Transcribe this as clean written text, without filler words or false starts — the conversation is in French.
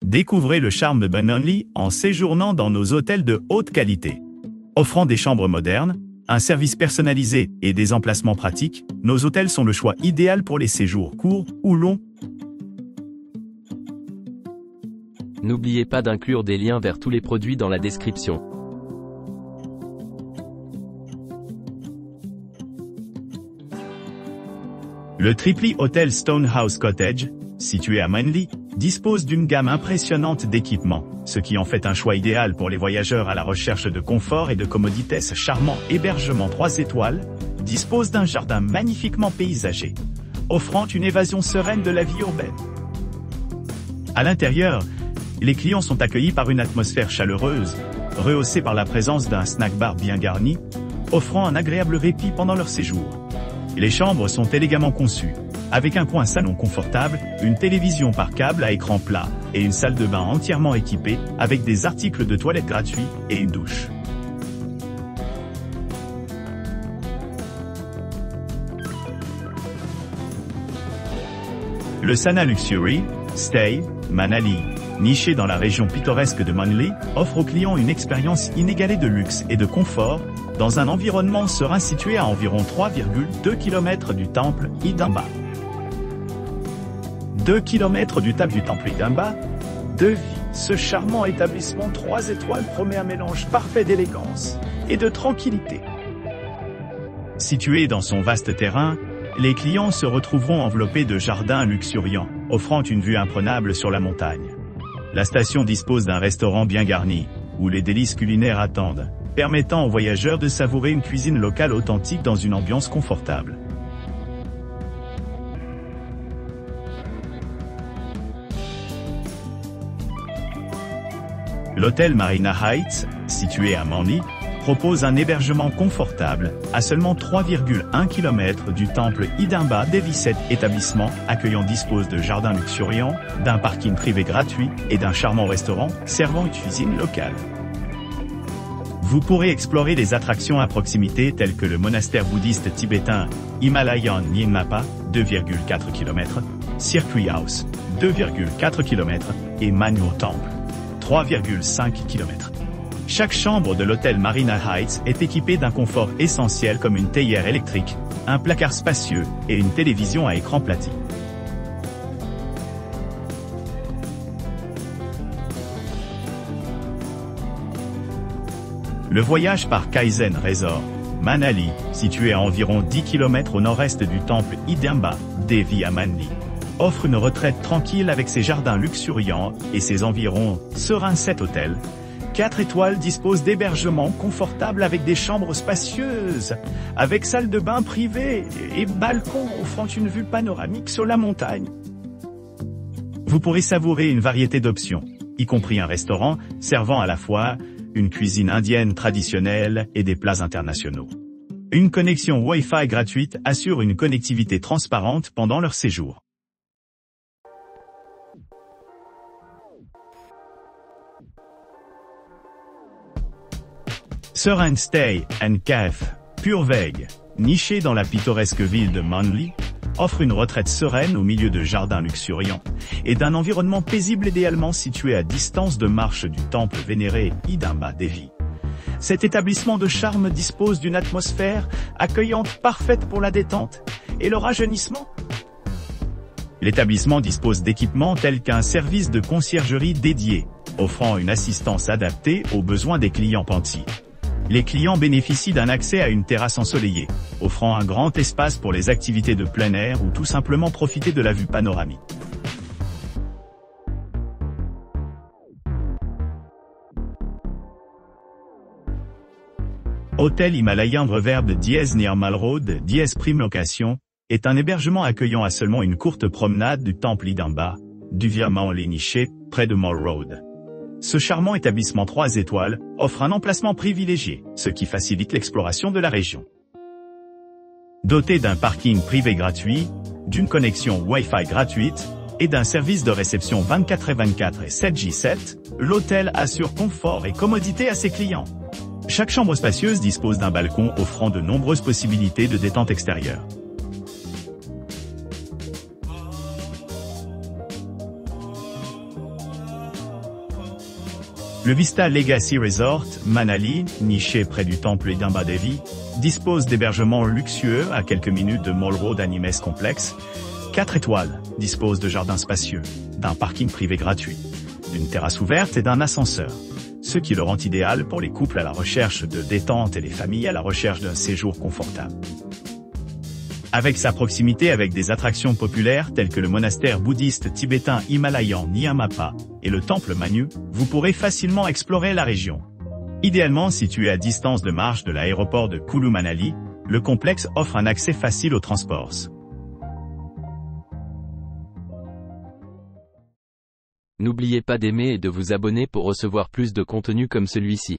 Découvrez le charme de Manly en séjournant dans nos hôtels de haute qualité. Offrant des chambres modernes, un service personnalisé et des emplacements pratiques, nos hôtels sont le choix idéal pour les séjours courts ou longs. N'oubliez pas d'inclure des liens vers tous les produits dans la description. Le Triply Hotel Stonehouse Cottage, situé à Manly, dispose d'une gamme impressionnante d'équipements, ce qui en fait un choix idéal pour les voyageurs à la recherche de confort et de commodités. Ce charmant hébergement 3 étoiles dispose d'un jardin magnifiquement paysagé, offrant une évasion sereine de la vie urbaine. À l'intérieur, les clients sont accueillis par une atmosphère chaleureuse, rehaussée par la présence d'un snack bar bien garni, offrant un agréable répit pendant leur séjour. Les chambres sont élégamment conçues, avec un coin salon confortable, une télévision par câble à écran plat, et une salle de bain entièrement équipée, avec des articles de toilette gratuits et une douche. Le Sana Luxury Stay Manali, niché dans la région pittoresque de Manly, offre aux clients une expérience inégalée de luxe et de confort, dans un environnement serein situé à environ 3,2 km du temple Hidimba. 2 km du temple Hidimba, de vie, ce charmant établissement 3 étoiles promet un mélange parfait d'élégance et de tranquillité. Situé dans son vaste terrain, les clients se retrouveront enveloppés de jardins luxuriants, offrant une vue imprenable sur la montagne. La station dispose d'un restaurant bien garni, où les délices culinaires attendent, permettant aux voyageurs de savourer une cuisine locale authentique dans une ambiance confortable. L'hôtel Marina Heights, situé à Manly, propose un hébergement confortable, à seulement 3,1 km du temple Hidimba. Cet établissement accueillant dispose de jardins luxuriants, d'un parking privé gratuit et d'un charmant restaurant servant une cuisine locale. Vous pourrez explorer les attractions à proximité telles que le monastère bouddhiste tibétain Himalayan Nyingmapa, 2,4 km, Circuit House, 2,4 km, et Manur Temple, 3,5 km. Chaque chambre de l'hôtel Marina Heights est équipée d'un confort essentiel comme une théière électrique, un placard spacieux et une télévision à écran plati. Le voyage par Kaizen Resort, Manali, situé à environ 10 km au nord-est du temple Hidimba, Devi à Manly, offre une retraite tranquille avec ses jardins luxuriants et ses environs sereins. Cet hôtel 4 étoiles dispose d'hébergements confortables avec des chambres spacieuses, avec salle de bain privée et balcon offrant une vue panoramique sur la montagne. Vous pourrez savourer une variété d'options, y compris un restaurant servant à la fois une cuisine indienne traditionnelle et des plats internationaux. Une connexion Wi-Fi gratuite assure une connectivité transparente pendant leur séjour. Serene Stay and Cave, Purveig, niché dans la pittoresque ville de Manly, offre une retraite sereine au milieu de jardins luxuriants et d'un environnement paisible idéalement situé à distance de marche du temple vénéré Hidimba Devi. Cet établissement de charme dispose d'une atmosphère accueillante parfaite pour la détente et le rajeunissement. L'établissement dispose d'équipements tels qu'un service de conciergerie dédié, offrant une assistance adaptée aux besoins des clients pentis. Les clients bénéficient d'un accès à une terrasse ensoleillée, offrant un grand espace pour les activités de plein air ou tout simplement profiter de la vue panoramique. Hôtel Himalayan Reverb Near Mall Road Prime Location est un hébergement accueillant à seulement une courte promenade du temple Hidimba, du Manly niché, près de Mall Road. Ce charmant établissement 3 étoiles offre un emplacement privilégié, ce qui facilite l'exploration de la région. Doté d'un parking privé gratuit, d'une connexion Wi-Fi gratuite et d'un service de réception 24/24 et 7/7, l'hôtel assure confort et commodité à ses clients. Chaque chambre spacieuse dispose d'un balcon offrant de nombreuses possibilités de détente extérieure. Le Vista Legacy Resort, Manali, niché près du temple Hidimba Devi, dispose d'hébergements luxueux à quelques minutes de Mall Road Animes Complex. 4 étoiles, dispose de jardins spacieux, d'un parking privé gratuit, d'une terrasse ouverte et d'un ascenseur, ce qui le rend idéal pour les couples à la recherche de détente et les familles à la recherche d'un séjour confortable. Avec sa proximité avec des attractions populaires telles que le monastère bouddhiste tibétain himalayan Nyingmapa et le temple Manyu, vous pourrez facilement explorer la région. Idéalement situé à distance de marche de l'aéroport de Kulu Manali, le complexe offre un accès facile aux transports. N'oubliez pas d'aimer et de vous abonner pour recevoir plus de contenu comme celui-ci.